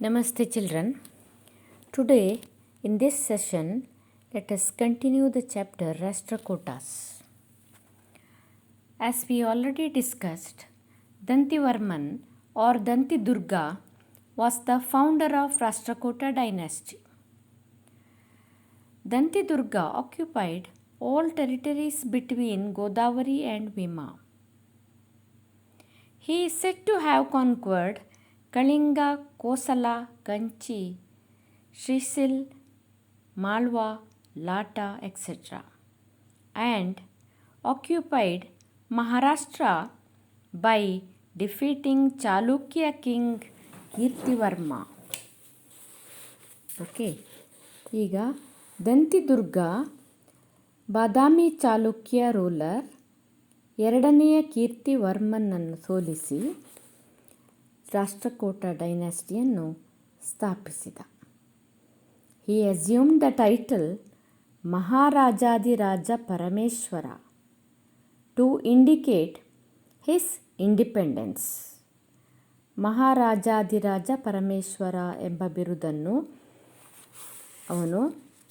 Namaste children. Today in this session let us continue the chapter Rashtrakutas. As we already discussed, Dantivarman or Dantidurga was the founder of Rashtrakuta dynasty. Dantidurga occupied all territories between Godavari and Bhima. He is said to have conquered Kalinga, Kosala, Kanchi, Srisil, Malwa, Lata, etc. and occupied Maharashtra by defeating Chalukya king Kirtivarma. ಈಗ ದಂತಿದುರ್ಗ ಬಾದಾಮಿ Chalukya ruler ಎರಡನೆಯ ಕೀರ್ತಿವರ್ಮನನ್ನು ಸೋಲಿಸಿ ರಾಷ್ಟ್ರಕೂಟ ಡೈನಾಸ್ಟಿಯನ್ನು ಸ್ಥಾಪಿಸಿದ. He assumed the title ಮಹಾರಾಜಾಧಿರಾಜ Parameshwara to indicate his independence. ಮಹಾರಾಜಾಧಿರಾಜ Parameshwara ಎಂಬ ಬಿರುದನ್ನು ಅವನು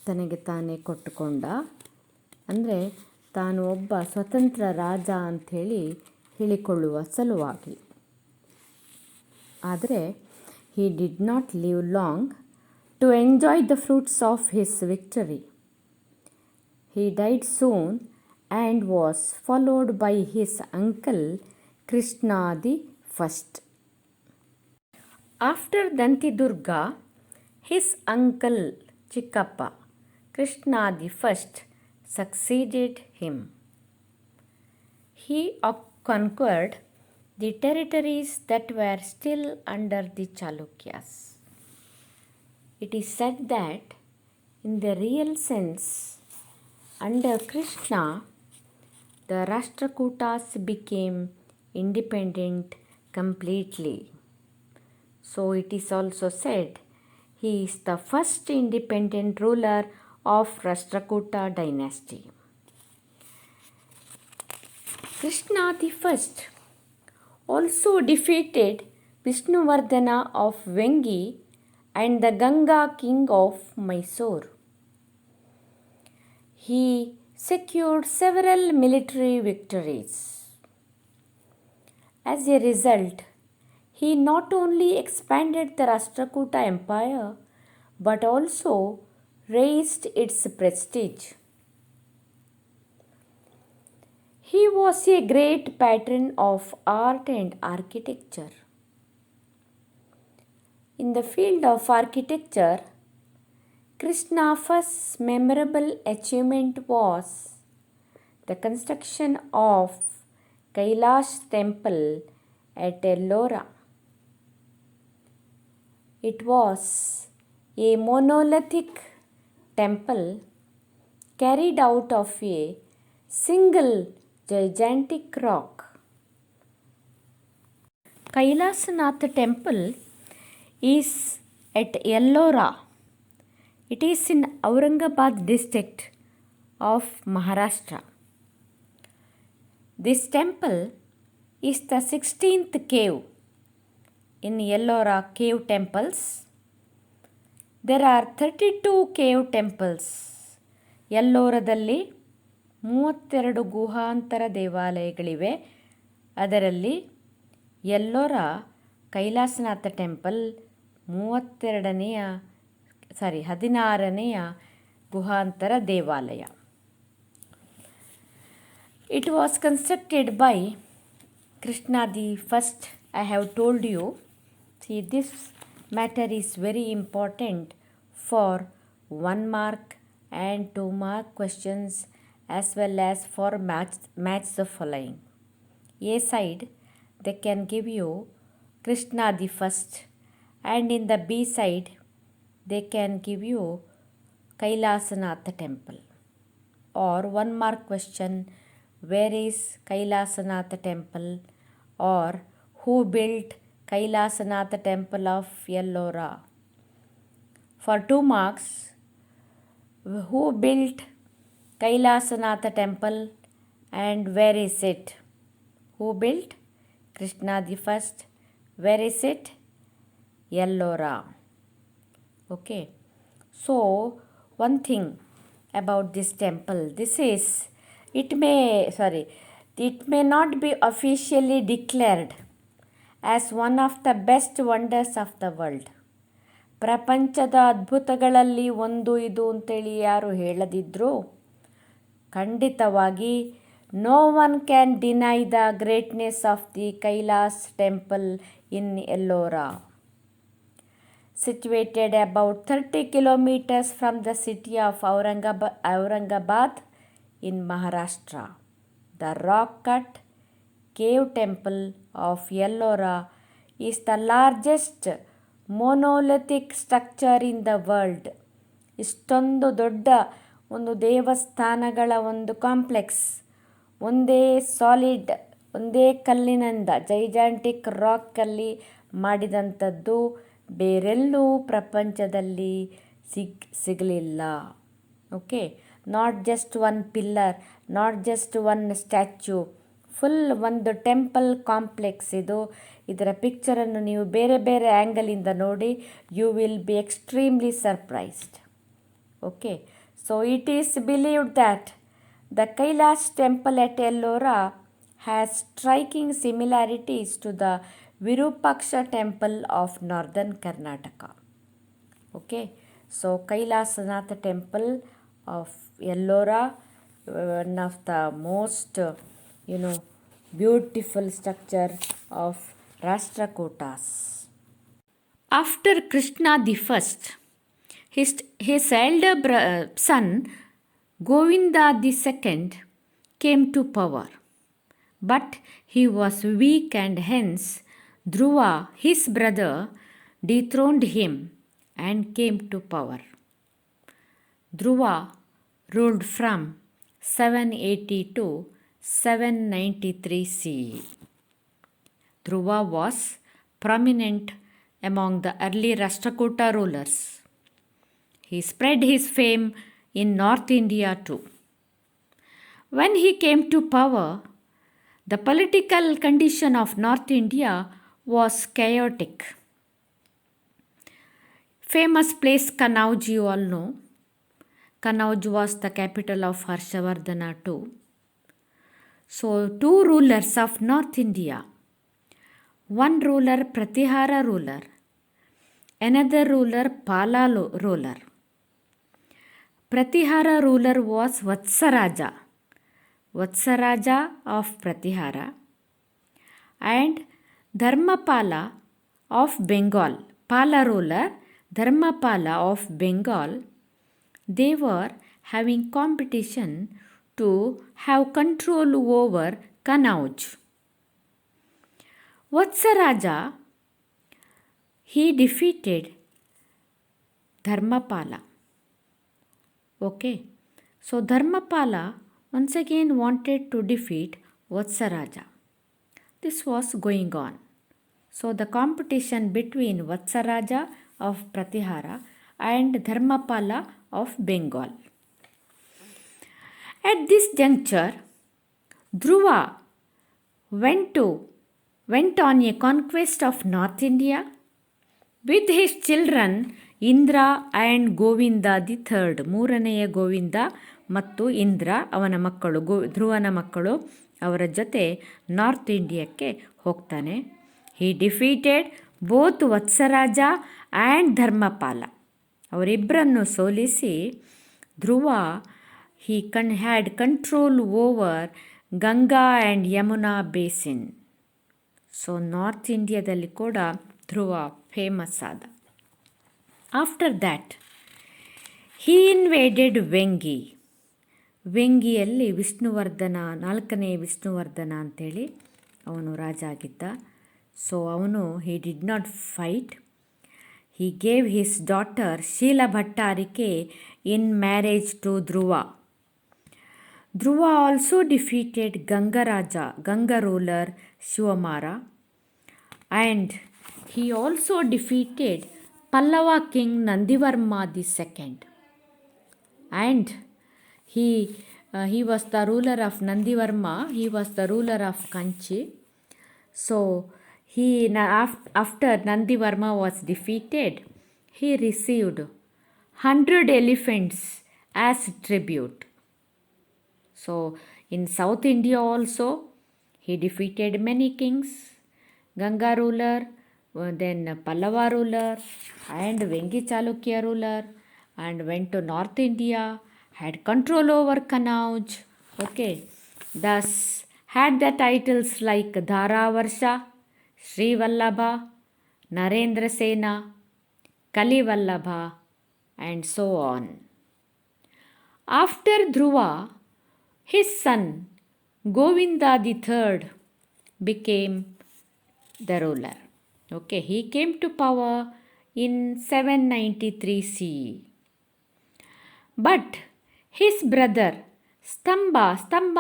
ತನಗೆ ತಾನೇ ಕೊಟ್ಟುಕೊಂಡ. ಅಂದರೆ ತಾನು ಒಬ್ಬ ಸ್ವತಂತ್ರ ರಾಜ ಅಂಥೇಳಿ ಹೇಳಿಕೊಳ್ಳುವ ಸಲುವಾಗಿ. ಆದರೆ he did not live long to enjoy the fruits of his victory. He died soon and was followed by his uncle Krishna the First. After Dantidurga, his uncle Chikkappa, Krishna the First, succeeded him. He conquered the territories that were still under the Chalukyas. It is said that in the real sense, under Krishna, the Rashtrakutas became independent completely. So it is also said he is the first independent ruler of Rashtrakuta dynasty. Krishna the First also defeated Vishnuvardhana of Vengi and the Ganga king of Mysore. He secured several military victories. As a result, he not only expanded the Rashtrakuta empire but also raised its prestige. He was a great patron of art and architecture. In the field of architecture, Krishna's first memorable achievement was the construction of Kailash temple at Ellora. It was a monolithic temple carried out of a single gigantic rock. Kailasanath temple is at Ellora. It is in Aurangabad district of Maharashtra. This temple is the 16th cave in Ellora cave temples. There are 32 cave temples. ಎಲ್ಲೋರದಲ್ಲಿ 32 ಗುಹಾಂತರ ದೇವಾಲಯಗಳಿವೆ. ಅದರಲ್ಲಿ Ellora Kailasanatha temple 16ನೆಯ ಗುಹಾಂತರ ದೇವಾಲಯ. It was constructed by Krishna the First. I have told you. See, this matter is very important for 1 mark and 2 mark questions as well as for match the following. A side they can give you Krishna the First, and in the B side they can give you Kailasanatha temple. Or 1 mark question, where is Kailasanatha temple, or who built Kailasanatha temple of Ellora. For 2 marks, who built Kailasanatha temple and where is it? Who built? Krishna the First. Where is it? Ellora. Okay, so one thing about this temple, it may not be officially declared as one of the best wonders of the world. ಪ್ರಪಂಚದ ಅದ್ಭುತಗಳಲ್ಲಿ ಒಂದು ಇದು ಅಂತೇಳಿ ಯಾರು ಹೇಳದಿದ್ದರೂ ಖಂಡಿತವಾಗಿ no one can deny the greatness of the Kailash temple in Ellora. Situated about 30 kilometers from the city of Aurangabad in Maharashtra. The rock-cut cave temple of Ellora is the largest monolithic structure in the world. ಇಷ್ಟೊಂದು ದೊಡ್ಡ ಒಂದು ದೇವಸ್ಥಾನಗಳ ಒಂದು complex, ಒಂದೇ ಕಲ್ಲಿನಿಂದ gigantic ರಾಕಲ್ಲಿ ಮಾಡಿದಂಥದ್ದು ಬೇರೆಲ್ಲೂ ಪ್ರಪಂಚದಲ್ಲಿ ಸಿಗಲಿಲ್ಲ. Okay, not just one pillar, not just one statue, full ಒಂದು ಟೆಂಪಲ್ ಕಾಂಪ್ಲೆಕ್ಸ್ ಇದು. ಇದರ ಪಿಕ್ಚರನ್ನು ನೀವು ಬೇರೆ ಬೇರೆ ಆ್ಯಂಗಲಿಂದ ನೋಡಿ, you will be extremely surprised. Okay, so it is believed that the Kailash temple at Ellora has striking similarities to the Virupaksha temple of northern Karnataka. Okay, so Kailasanath temple of Ellora, one of the most beautiful structure of Rashtrakutas. After Krishna the first, his elder son Govinda the second came to power, but he was weak and hence Dhruva, his brother, dethroned him and came to power. Dhruva ruled from 780 to 793 CE. Dhruva was prominent among the early Rashtrakuta rulers. He spread his fame in North India too. When he came to power, the political condition of North India was chaotic. Famous place Kannauj, you all know. Kannauj was the capital of Harshavardhana too. So, two rulers of North India. One ruler Pratihara ruler, another ruler Pala ruler. Pratihara ruler was Vatsaraja of Pratihara, and Dharmapala of Bengal, Pala ruler Dharmapala of Bengal. They were having competition to have control over Kannauj. Vatsaraja, he defeated Dharmapala. Okay, so Dharmapala once again wanted to defeat Vatsaraja. This was going on. So the competition between Vatsaraja of Pratihara and Dharmapala of Bengal. At this juncture, Dhruva went on a conquest of North India with his children Indra and Govinda the third. ಮೂರನೆಯ ಗೋವಿಂದ ಮತ್ತು ಇಂದ್ರ ಅವನ ಮಕ್ಕಳು, ಧ್ರುವನ ಮಕ್ಕಳು, ಅವರ ಜೊತೆ north ಇಂಡಿಯಾಕ್ಕೆ ಹೋಗ್ತಾನೆ. He defeated both Vatsaraja and Dharmapala. ಅವರಿಬ್ಬರನ್ನು ಸೋಲಿಸಿ Dhruva had control over Ganga and Yamuna basin. So north ಇಂಡಿಯಾದಲ್ಲಿ ಕೂಡ ಧ್ರುವ ಫೇಮಸ್ ಆದ. After that he invaded Vengi. ವೆಂಗಿಯಲ್ಲಿ ವಿಷ್ಣುವರ್ಧನ, 4ನೇ ವಿಷ್ಣುವರ್ಧನ ಅಂಥೇಳಿ ಅವನು ರಾಜ ಆಗಿದ್ದ. ಸೊ ಅವನು he did not fight. He gave his daughter Sheela Bhattarike in marriage to Dhruva. Dhruva also defeated Ganga ruler Shivamara, and he also defeated Pallava king Nandivarma the second. And he was the ruler of Nandivarma. He was the ruler of Kanchi. So after Nandivarma was defeated, he received 100 elephants as tribute. So in South India also he defeated many kings, Ganga ruler, then Pallava ruler and Vengi Chalukya ruler, and went to North India, had control over Kannauj. Okay, thus had the titles like Dharavarsha, Sri Vallabha, Narendra Sena, Kali Vallabha, and so on. After Dhruva, his son Govinda III became the ruler. Okay, he came to power in 793 CE. But his brother ಸ್ತಂಭ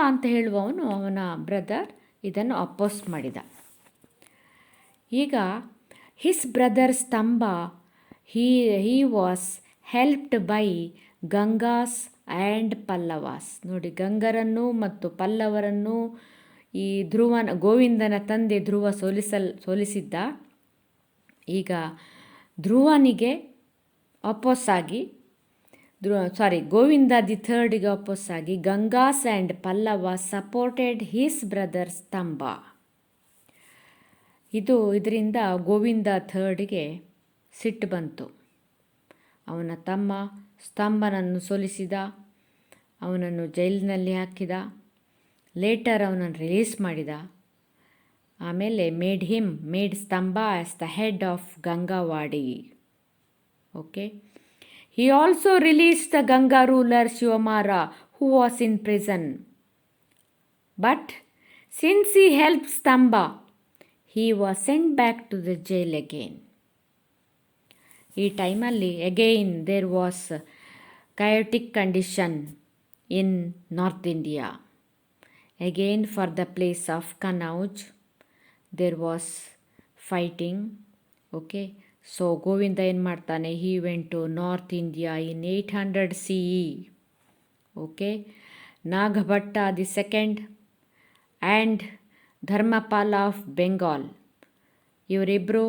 ಅಂತ ಹೇಳುವವನು, ಅವನ brother ಇದನ್ನು oppose ಮಾಡಿದ. ಈಗ his brother ಸ್ತಂಭ he was helped by Gangas and Pallavas. ನೋಡಿ, ಗಂಗರನ್ನು ಮತ್ತು ಪಲ್ಲವರನ್ನು ಈ ಗೋವಿಂದನ ತಂದೆ ಧ್ರುವ ಸೋಲಿಸಿದ್ದ. ಈಗ ಧ್ರುವನಿಗೆ ಅಪೋಸ್ ಆಗಿ ಗೋವಿಂದ ದಿ ಥರ್ಡ್ಗೆ ಅಪೋಸ್ ಆಗಿ Gangas and Pallava supported his brother ಸ್ತಂಭ. ಇದರಿಂದ ಗೋವಿಂದ ಥರ್ಡ್ಗೆ ಸಿಟ್ಟು ಬಂತು. ಅವನ ತಮ್ಮ ಸ್ತಂಭನನ್ನು ಸೋಲಿಸಿದ, ಅವನನ್ನು ಜೈಲಿನಲ್ಲಿ ಹಾಕಿದ. ಲೇಟರ್ ಅವನನ್ನು ರಿಲೀಸ್ ಮಾಡಿದ. ಆಮೇಲೆ made Stambha as the head of Gangavadi. Okay, he also released the Ganga ruler Shivamara, who was in prison. But since he helped Stamba, he was sent back to the jail again. ಈ ಟೈಮಲ್ಲಿ again there was chaotic condition in North India. Again for the place of Kannauj, there was fighting. Okay, so Govinda ಏನು ಮಾಡ್ತಾನೆ, he went to North India in 800 CE. Okay, Nagbhatta the second and Dharmapala of Bengal, ಇವರಿಬ್ಬರು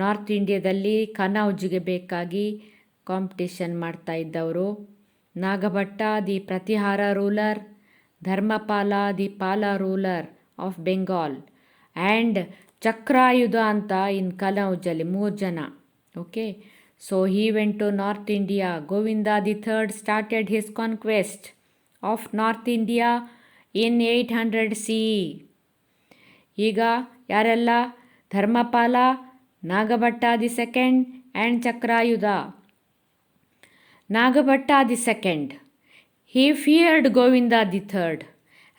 north ಇಂಡಿಯಾದಲ್ಲಿ ಕನೌಜ್ಗೆ ಬೇಕಾಗಿ competition ಮಾಡ್ತಾ ಇದ್ದವರು. Nagabhatta the Pratihara ruler, Dharmapala the Pala ruler of Bengal, and Chakrayudha ಅಂತ in ಕನೌಜಲ್ಲಿ 3 ಜನ. Okay, so he went to north India. Govinda the third started his conquest of north India in 800 CE. ಈಗ ಯಾರೆಲ್ಲ? Dharmapala, Nagabhatta the second and Chakrayudha. Nagbhatta the second, he feared Govinda the third,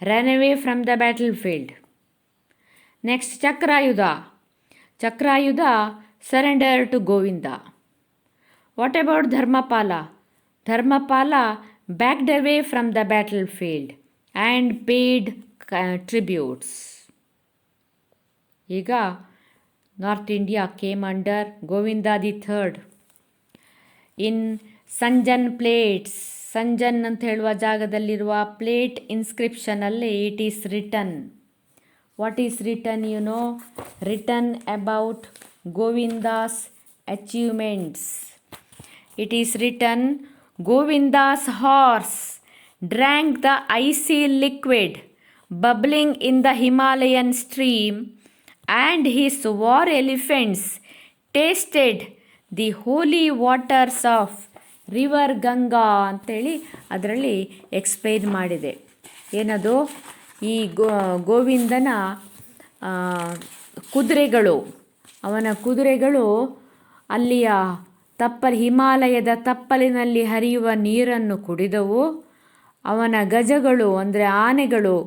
ran away from the battlefield. Next, Chakrayudha surrendered to Govinda. What about Dharmapala? Dharmapala backed away from the battlefield and paid tributes. ಈಗ North India came under Govinda the third. In Sanjan plates, Sanjan ಅಂತ ಹೇಳುವ ಜಾಗದಲ್ಲಿರುವ plate ಇನ್ಸ್ಕ್ರಿಪ್ಷನಲ್ಲಿ it is written. What is written? You know, written about Govinda's achievements. It is written, Govinda's horse drank the icy liquid bubbling in the Himalayan stream and his war elephants tasted the holy waters of river Ganga ಅಂತೇಳಿ ಅದರಲ್ಲಿ explain ಮಾಡಿದೆ. ಏನದು? ಈ ಗೋವಿಂದನ ಅವನ ಕುದುರೆಗಳು ಅಲ್ಲಿಯ ಹಿಮಾಲಯದ ತಪ್ಪಲಿನಲ್ಲಿ ಹರಿಯುವ ನೀರನ್ನು ಕುಡಿದವು. ಅವನ ಗಜಗಳು ಅಂದರೆ ಆನೆಗಳು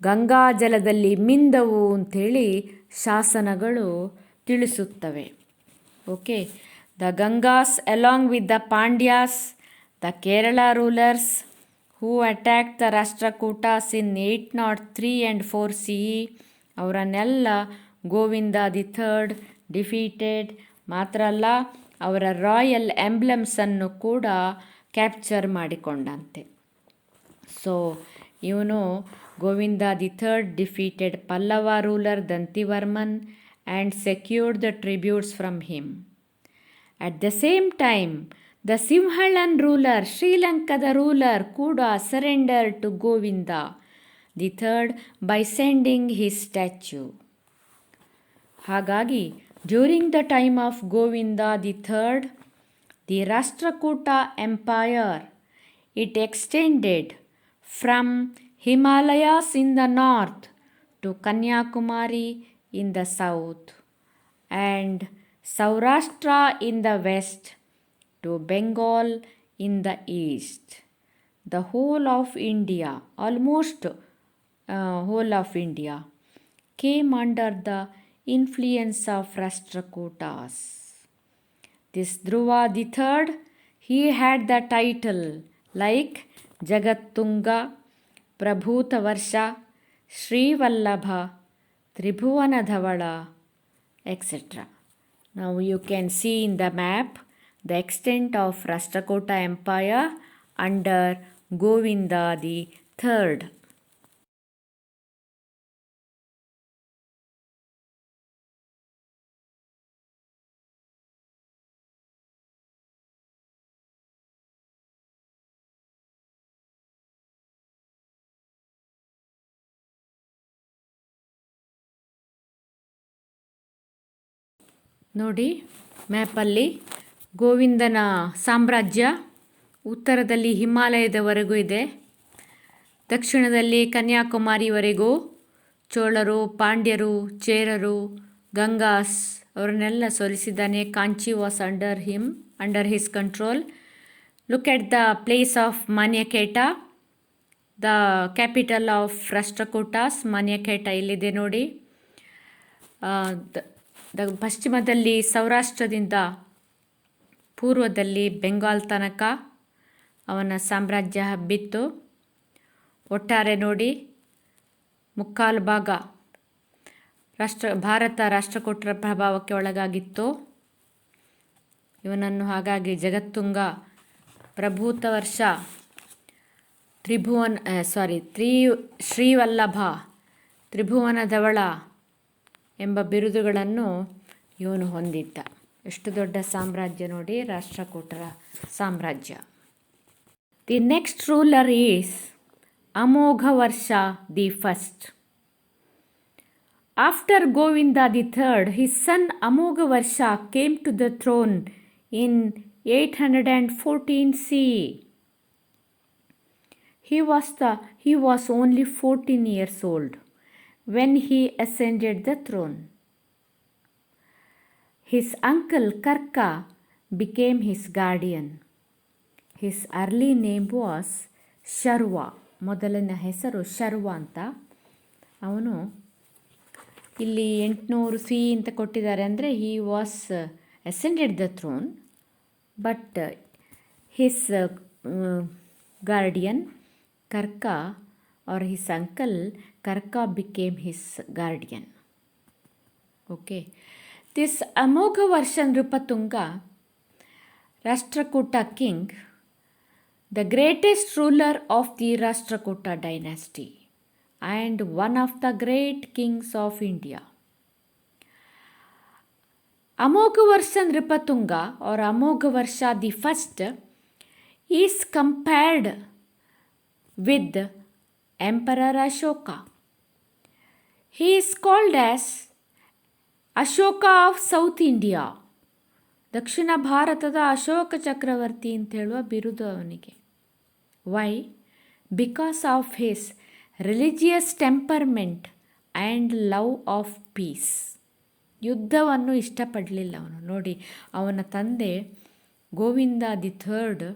ಗಂಗಾ ಜಲದಲ್ಲಿ ಮಿಂದವು ಅಂಥೇಳಿ ಶಾಸನಗಳು ತಿಳಿಸುತ್ತವೆ. Okay, the Gangas along with the Pandyas, the Kerala rulers who attacked the Rashtrakutas in 803 and 4 CE, ಅವರನ್ನೆಲ್ಲ ಗೋವಿಂದ ದಿ ಥರ್ಡ್ ಡಿಫೀಟೆಡ್. ಮಾತ್ರ ಅಲ್ಲ, ಅವರ ರಾಯಲ್ ಎಂಬ್ಲಮ್ಸನ್ನು ಕೂಡ ಕ್ಯಾಪ್ಚರ್ ಮಾಡಿಕೊಂಡಂತೆ. ಸೊ ಇವನು Govinda the third defeated Pallava ruler Dantivarman and secured the tributes from him. At the same time, the Simhalan ruler, Sri Lankada ruler, Kuda surrendered to Govinda III by sending his statue. ಹಾಗಾಗಿ during the time of Govinda the third, the Rashtrakuta empire it extended from Himalayas in the north to Kanyakumari in the south and Saurashtra in the west to Bengal in the east. The whole of India, almost whole of India, came under the influence of Rashtrakutas. This Dhruva the third, he had the title like Jagattunga, Prabhutavarsha, Sri Vallabha, Tribhuvanadhavala, etc. Now you can see in the map the extent of Rashtrakuta Empire under Govinda the third. ನೋಡಿ ಮ್ಯಾಪಲ್ಲಿ ಗೋವಿಂದನ ಸಾಮ್ರಾಜ್ಯ ಉತ್ತರದಲ್ಲಿ ಹಿಮಾಲಯದವರೆಗೂ ಇದೆ, ದಕ್ಷಿಣದಲ್ಲಿ ಕನ್ಯಾಕುಮಾರಿವರೆಗೂ ಚೋಳರು, ಪಾಂಡ್ಯರು, ಚೇರರು, ಗಂಗಾಸ್ ಅವರನ್ನೆಲ್ಲ ಸೋಲಿಸಿದ್ದಾನೆ. Kanchi was under his control. Look at the place of Manyakheta, the capital of Rashtrakutas. Manyakheta ಇಲ್ಲಿದೆ ನೋಡಿ. ಪಶ್ಚಿಮದಲ್ಲಿ ಸೌರಾಷ್ಟ್ರದಿಂದ ಪೂರ್ವದಲ್ಲಿ ಬೆಂಗಾಲ್ ತನಕ ಅವನ ಸಾಮ್ರಾಜ್ಯ ಹಬ್ಬಿತ್ತು. ಒಟ್ಟಾರೆ ನೋಡಿ ಮುಕ್ಕಾಲು ಭಾಗ ಭಾರತ ರಾಷ್ಟ್ರಕೂಟರ ಪ್ರಭಾವಕ್ಕೆ ಒಳಗಾಗಿತ್ತು. ಇವನನ್ನು ಹಾಗಾಗಿ ಜಗತ್ತುಂಗ, ಪ್ರಭೂತವರ್ಷ, ಶ್ರೀವಲ್ಲಭ, ತ್ರಿಭುವನ ಧವಳ ಎಂಬ ಬಿರುದುಗಳನ್ನು ಇವನು ಹೊಂದಿದ್ದ. ಎಷ್ಟು ದೊಡ್ಡ ಸಾಮ್ರಾಜ್ಯ ನೋಡಿ ರಾಷ್ಟ್ರಕೂಟರ ಸಾಮ್ರಾಜ್ಯ. The next ruler is Amoghavarsha the first. After Govinda the third, his son Amoghavarsha came to the throne in 814 CE. He was only 14 years old when he ascended the throne. His uncle Karka became his guardian. His early name was Sharva. ಮೊದಲನೇ ಹೆಸರು ಶರ್ವ ಅಂತ. ಅವನು ಇಲ್ಲಿ 800 CE ಅಂತ ಕೊಟ್ಟಿದ್ದಾರೆ. ಅಂದರೆ he was ascended the throne, but his guardian Karka or his uncle Karka became his guardian. Okay. This Amoghavarsa Nripatunga, Rashtrakuta king, the greatest ruler of the Rashtrakuta dynasty and one of the great kings of India. Amoghavarsa Nripatunga or Amoghavarsa the first is compared with Emperor Ashoka. He is called as Ashoka of South India. ದಕ್ಷಿಣ ಭಾರತದ ಅಶೋಕ ಚಕ್ರವರ್ತಿ ಅಂತ ಹೇಳುವ ಬಿರುದು ಅವನಿಗೆ. Why? Because of his religious temperament and love of peace. ಯುದ್ಧವನ್ನು ಇಷ್ಟಪಡಲಿಲ್ಲ ಅವನು. ನೋಡಿ, ಅವನ ತಂದೆ ಗೋವಿಂದ ದಿ ಥರ್ಡ್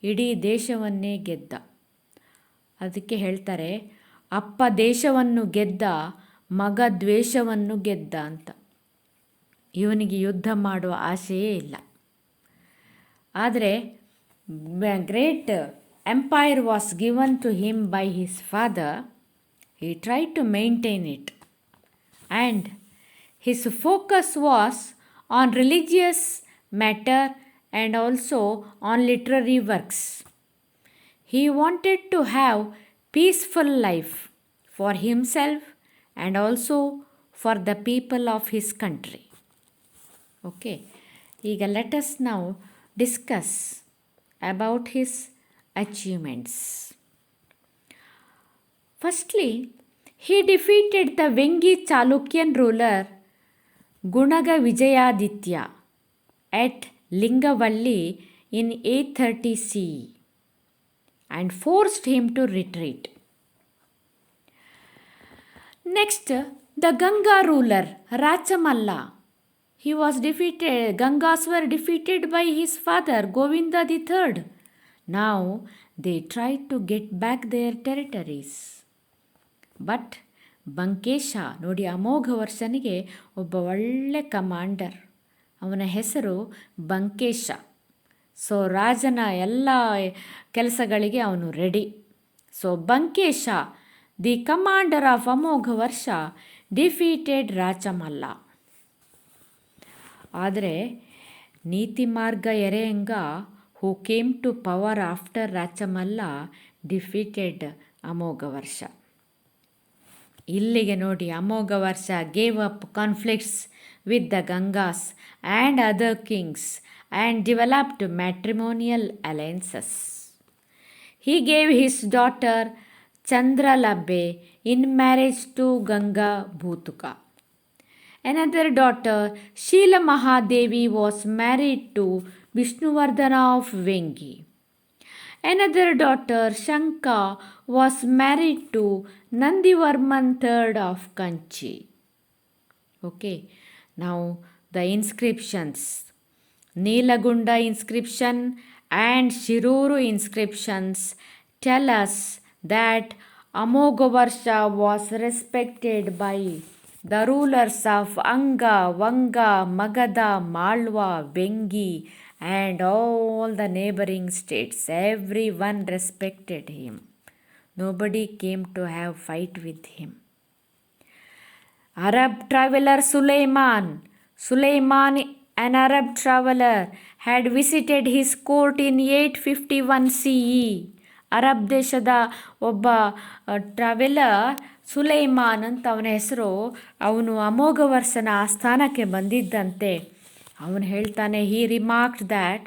ಇಡೀ ದೇಶವನ್ನೇ ಗೆದ್ದ. ಅದಕ್ಕೆ ಹೇಳ್ತಾರೆ, ಅಪ್ಪ ದೇಶವನ್ನು ಗೆದ್ದ, ಮಗ ದ್ವೇಷವನ್ನು ಗೆದ್ದ ಅಂತ. ಇವನಿಗೆ ಯುದ್ಧ ಮಾಡುವ ಆಸೆಯೇ ಇಲ್ಲ. ಆದರೆ great empire was given to him by his father. He try to maintain it and his focus was on religious matter and also on literary works. He wanted to have peaceful life for himself and also for the people of his country. Okay. ಈಗ let us now discuss about his achievements. Firstly, he defeated the Vengi Chalukyan ruler Gunaga Vijayaditya at Lingavalli in 830 CE and forced him to retreat. Next, the Ganga ruler Rachamalla. He was defeated. Gangas were defeated by his father Govinda III. Now they tried to get back their territories. But Bankesha ನೋಡಿ, ಅಮೋಘ ವರ್ಷನಿಗೆ ಒಬ್ಬ ಒಳ್ಳೆ commander, ಅವನ ಹೆಸರು ಬಂಕೇಶ. So ರಾಜನ ಎಲ್ಲ ಕೆಲಸಗಳಿಗೆ ಅವನು ready. So Bankesha, the commander of Amogha Varsha, defeated Rachamalla. ಆದರೆ Niti Marga Ereyanga, who came to power after Rachamalla, defeated Amogha Varsha. ಇಲ್ಲಿಗೆ ನೋಡಿ, Amogha Varsha gave up conflicts with the Gangas and other kings and developed matrimonial alliances. He gave his daughter Chandralabbe in marriage to Ganga Bhutuka. Another daughter, Sheela Mahadevi, was married to Vishnuvardhana of Vengi. Another daughter, Shanka, was married to Nandivarman III of Kanchi. Okay, now the inscriptions. Neelagunda inscription and Shiruru inscriptions tell us that Amogavarsha was respected by the rulers of Anga, Vanga, Magadha, Malwa, Vengi and all the neighboring states. Everyone respected him. Nobody came to have fight with him. Arab traveler Suleiman, an Arab traveler, had visited his court in 851 CE. Arab ದೇಶದ ಒಬ್ಬ traveller Sulaiman ಅಂತ ಅವನ ಹೆಸರು. ಅವನು ಅಮೋಘ ವರ್ಷನ ಆಸ್ಥಾನಕ್ಕೆ ಬಂದಿದ್ದಂತೆ. ಅವನು ಹೇಳ್ತಾನೆ, he remarked that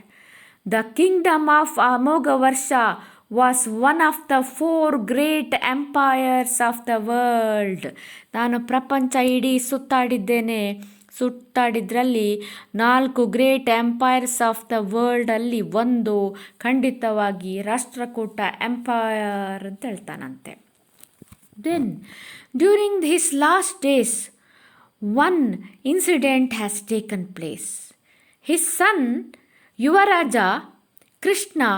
the kingdom of Amogha Varsha was one of the 4 great empires of the world. ನಾನು ಪ್ರಪಂಚ ಇಡೀ ಸುತ್ತಾಡಿದ್ರಲ್ಲಿ 4 ಗ್ರೇಟ್ ಎಂಪೈರ್ಸ್ ಆಫ್ ದ ವರ್ಲ್ಡಲ್ಲಿ ಒಂದು ಖಂಡಿತವಾಗಿ ರಾಷ್ಟ್ರಕೂಟ ಎಂಪೈರ್ ಅಂತ ಹೇಳ್ತಾನಂತೆ. Then during his last days one incident has taken place. His son Yuvaraja Krishna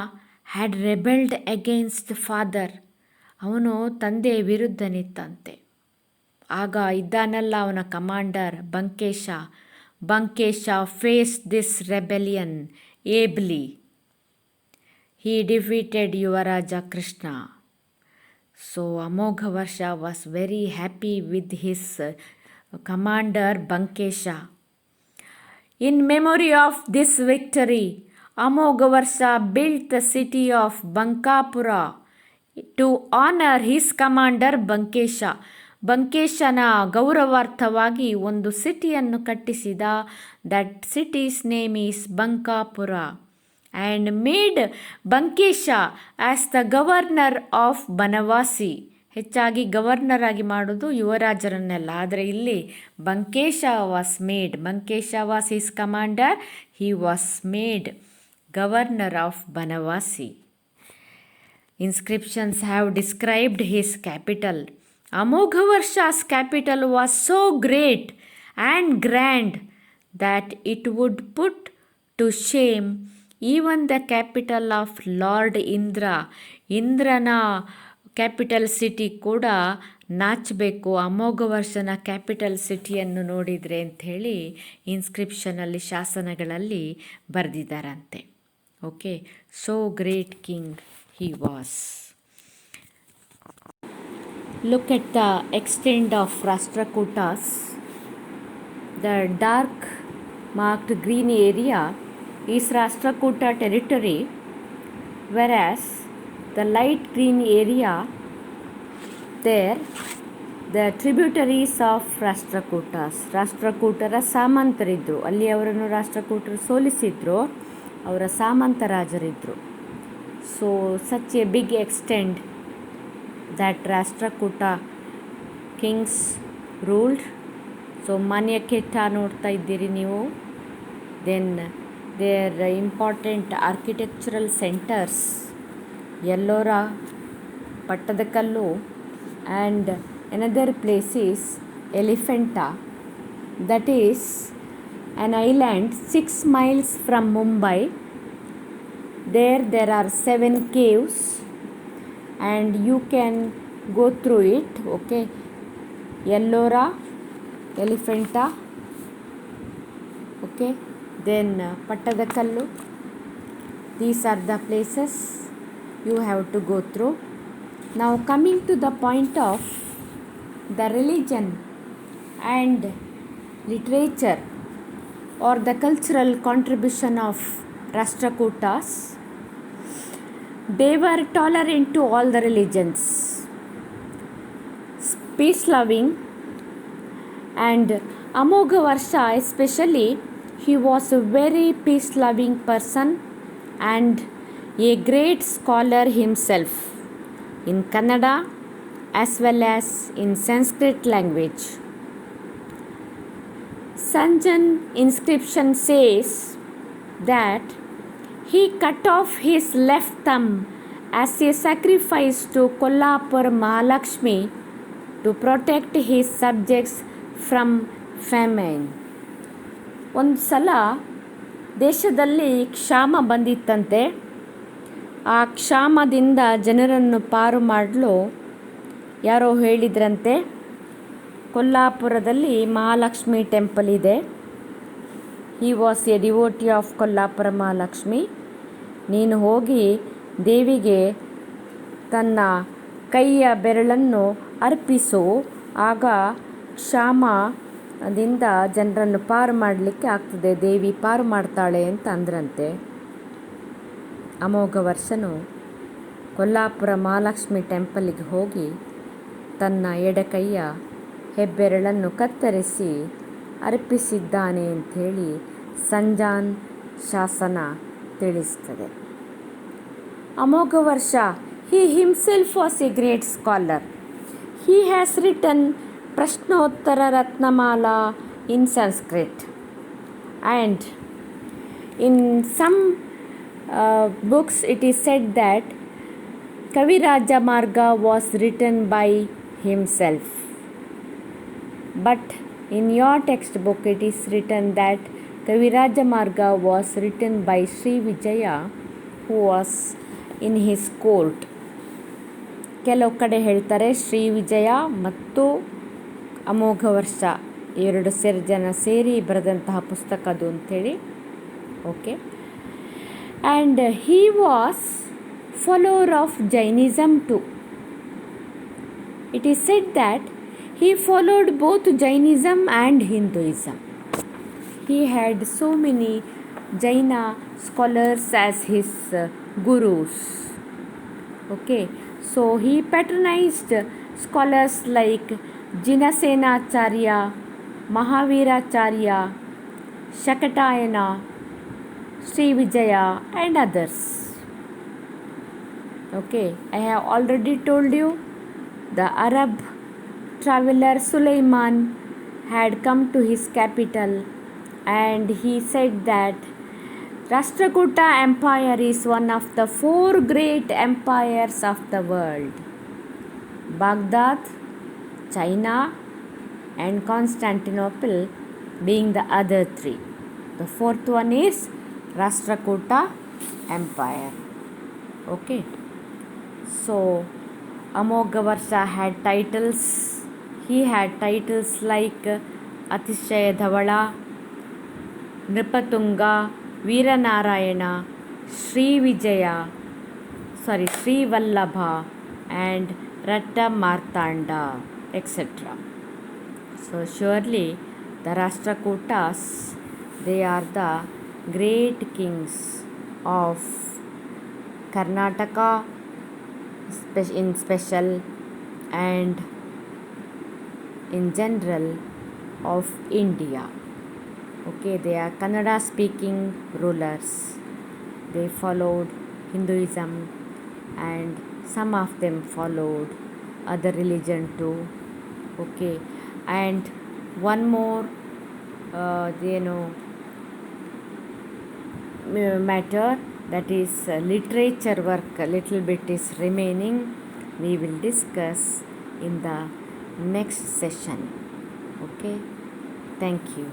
had rebelled against the father. ಅವನು ತಂದೆ ವಿರುದ್ಧ ನಿಂತಂತೆ. ಆಗ ಇದ್ದಾನಲ್ಲ ಅವನ commander ಬಂಕೇಶ faced this rebellion ably. He defeated Yuvaraja Krishna. So Amogha Varsha was very happy with his commander Bankesha. In memory of this victory, Amogha Varsha built the city of Bankapura to honor his commander Bankesha. ಬಂಕೇಶನ ಗೌರವಾರ್ಥವಾಗಿ ಒಂದು ಸಿಟಿಯನ್ನು ಕಟ್ಟಿಸಿದ. That city's name is Bankapura. And made Bankesha as the governor of Banavasi. ಹೆಚ್ಚಾಗಿ governor ಆಗಿ ಮಾಡೋದು ಯುವರಾಜರನ್ನೆಲ್ಲ. ಆದರೆ ಇಲ್ಲಿ Bankesha was his commander. He was made governor of Banavasi. Inscriptions have described his capital. Amogha Varsha's capital was so great and grand that it would put to shame even the capital of Lord Indra. ಇಂದ್ರನ capital city ಕೂಡ ನಾಚಬೇಕು ಅಮೋಘ ವರ್ಷನ capital ಸಿಟಿಯನ್ನು ನೋಡಿದರೆ ಅಂಥೇಳಿ ಇನ್ಸ್ಕ್ರಿಪ್ಷನಲ್ಲಿ, ಶಾಸನಗಳಲ್ಲಿ ಬರೆದಿದ್ದಾರಂತೆ. Okay, so great king he was. Look at the extent of Rashtrakutas. The dark marked green area is Rashtrakuta territory, whereas the light green area there, the tributaries of Rashtrakutas. ರಾಷ್ಟ್ರಕೂಟರ ಸಾಮಂತರಿದ್ದರು. ಅಲ್ಲಿ ಅವರನ್ನು ರಾಷ್ಟ್ರಕೂಟರು ಸೋಲಿಸಿದ್ರು. ಅವರ ಸಾಮಂತ ರಾಜರಿದ್ದರು. So such a big extent that Rashtrakuta kings ruled. So Manyakheta ನೋಡ್ತಾ ಇದ್ದೀರಿ ನೀವು. Then there important architectural centres Ellora, Pattadakal, and another place is Elephanta, that is an island 6 miles from Mumbai. There are 7 caves and you can go through it. Okay, Ellora, Elephanta, okay, then Pattadakallu. These are the places you have to go through. Now coming to the point of the religion and literature or the cultural contribution of Rashtrakutas, they were tolerant to all the religions, peace loving, and Amogavarsha especially, he was a very peace loving person and a great scholar himself in Kannada as well as in Sanskrit language. Sanjan inscription says that he cut off his left thumb as a sacrifice to Kollapur Mahalakshmi to protect his subjects from famine. ಒಂದು ಸಲ ದೇಶದಲ್ಲಿ ಕ್ಷಾಮ ಬಂದಿತ್ತಂತೆ. ಆ ಕ್ಷಾಮದಿಂದ ಜನರನ್ನು ಪಾರು ಮಾಡಲು ಯಾರೋ ಹೇಳಿದ್ರಂತೆ, ಕೊಲ್ಲಾಪುರದಲ್ಲಿ ಮಹಾಲಕ್ಷ್ಮಿ ಟೆಂಪಲ್ ಇದೆ. He was A devotee of Kolhapur Mahalakshmi. ನೀನು ಹೋಗಿ ದೇವಿಗೆ ತನ್ನ ಕೈಯ ಬೆರಳನ್ನು ಅರ್ಪಿಸು, ಆಗ ಕ್ಷಾಮದಿಂದ ಜನರನ್ನು ಪಾರು ಮಾಡಲಿಕ್ಕೆ ಆಗ್ತದೆ, ದೇವಿ ಪಾರು ಮಾಡ್ತಾಳೆ ಅಂತ ಅಂದ್ರಂತೆ. ಅಮೋಘ ವರ್ಷನು ಕೊಲ್ಲಾಪುರ ಮಹಾಲಕ್ಷ್ಮಿ ಟೆಂಪಲಿಗೆ ಹೋಗಿ ತನ್ನ ಎಡಕೈಯ ಹೆಬ್ಬೆರಳನ್ನು ಕತ್ತರಿಸಿ ಅರ್ಪಿಸಿದ್ದಾನೆ ಅಂಥೇಳಿ ಸಂಜಾನ್ ಶಾಸನ ತಿಳಿಸ್ತದೆ. ಅಮೋಘ ವರ್ಷ, he himself was a great scholar. He has written Prashnottara Ratnamala in Sanskrit, and in some books it is said that Kaviraja Marga was written by himself, but in your textbook it is written that Kaviraja Marga was written by Sri Vijaya, who was in his court. ಕೆಲವು ಕಡೆ ಹೇಳ್ತಾರೆ ಶ್ರೀ ವಿಜಯ ಮತ್ತು ಅಮೋಘ ವರ್ಷ ಎರಡು ಜನ ಸೇರಿ ಬರೆದಂತಹ ಪುಸ್ತಕ ಅದು ಅಂಥೇಳಿ. Okay, and he was follower of Jainism too. It is said that he followed both Jainism and Hinduism. He had so many Jaina scholars as his gurus. Okay, so he patronized scholars like Jinasenacharya, Mahaviracharya, Shakatayana, Sri Vijaya and others. Okay, I have already told you the Arab traveler Suleiman had come to his capital and he said that Rashtrakuta Empire is one of the 4 great empires of the world. Baghdad, China and Constantinople being the other 3. The 4th one is Rashtrakuta Empire. Okay. So Amogha Varsha had titles. He had titles like Atishaya Dhavala, Nripatunga, Veeranarayana, Sri Vallabha and Ratta Martanda, etc. So surely the Rashtrakutas, they are the great kings of Karnataka in special and in general of India. Okay, they are Kannada speaking rulers. They followed Hinduism and some of them followed other religion too. Okay, and one more matter, that is literature work, a little bit is remaining. We will discuss in the next session. Okay, thank you.